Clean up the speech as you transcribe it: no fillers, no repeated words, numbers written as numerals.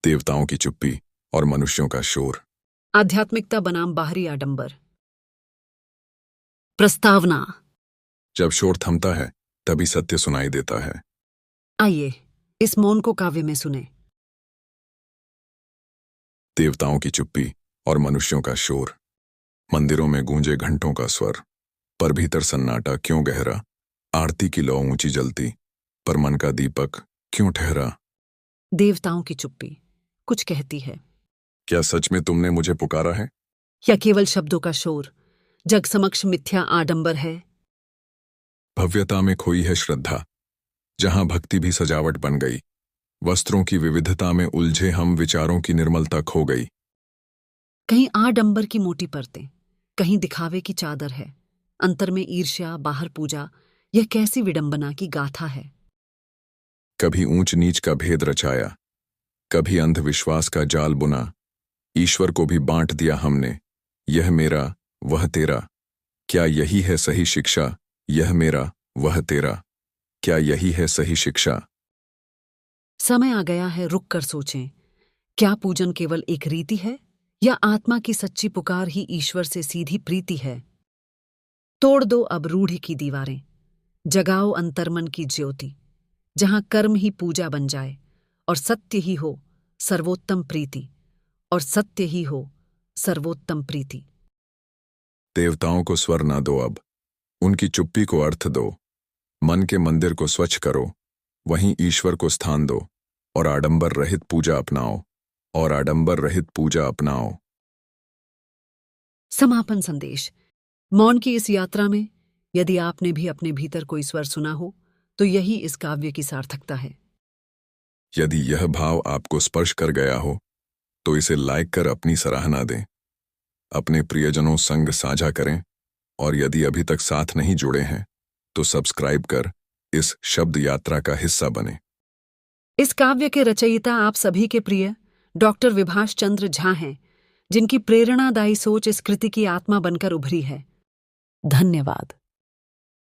देवताओं की चुप्पी और मनुष्यों का शोर। आध्यात्मिकता बनाम बाहरी आडंबर। प्रस्तावना। जब शोर थमता है तभी सत्य सुनाई देता है। आइए इस मौन को काव्य में सुने। देवताओं की चुप्पी और मनुष्यों का शोर। मंदिरों में गूंजे घंटों का स्वर, पर भीतर सन्नाटा क्यों गहरा। आरती की लौ ऊंची जलती, पर मन का दीपक क्यों ठहरा। देवताओं की चुप्पी कुछ कहती है, क्या सच में तुमने मुझे पुकारा है? या केवल शब्दों का शोर जग समक्ष मिथ्या आडंबर है। भव्यता में खोई है श्रद्धा, जहां भक्ति भी सजावट बन गई। वस्त्रों की विविधता में उलझे हम, विचारों की निर्मलता खो गई। कहीं आडंबर की मोटी परतें, कहीं दिखावे की चादर है। अंतर में ईर्ष्या, बाहर पूजा। यह कैसी विडंबना की गाथा है। कभी ऊंच नीच का भेद रचाया, कभी अंधविश्वास का जाल बुना। ईश्वर को भी बांट दिया हमने, यह मेरा वह तेरा। क्या यही है सही शिक्षा? यह मेरा वह तेरा। क्या यही है सही शिक्षा? समय आ गया है रुक कर सोचें, क्या पूजन केवल एक रीति है, या आत्मा की सच्ची पुकार ही ईश्वर से सीधी प्रीति है। तोड़ दो अब रूढ़ि की दीवारें, जगाओ अंतर्मन की ज्योति, जहां कर्म ही पूजा बन जाए और सत्य ही हो सर्वोत्तम प्रीति, और सत्य ही हो सर्वोत्तम प्रीति। देवताओं को स्वर ना दो अब, उनकी चुप्पी को अर्थ दो। मन के मंदिर को स्वच्छ करो, वहीं ईश्वर को स्थान दो। और आडंबर रहित पूजा अपनाओ, और आडंबर रहित पूजा अपनाओ। समापन संदेश। मौन की इस यात्रा में यदि आपने भी अपने भीतर कोई स्वर सुना हो, तो यही इस काव्य की सार्थकता है। यदि यह भाव आपको स्पर्श कर गया हो तो इसे लाइक कर अपनी सराहना दें। अपने प्रियजनों संग साझा करें, और यदि अभी तक साथ नहीं जुड़े हैं तो सब्सक्राइब कर इस शब्द यात्रा का हिस्सा बने। इस काव्य के रचयिता आप सभी के प्रिय डॉक्टर विभाष चंद्र झा हैं, जिनकी प्रेरणादायी सोच इस कृति की आत्मा बनकर उभरी है। धन्यवाद।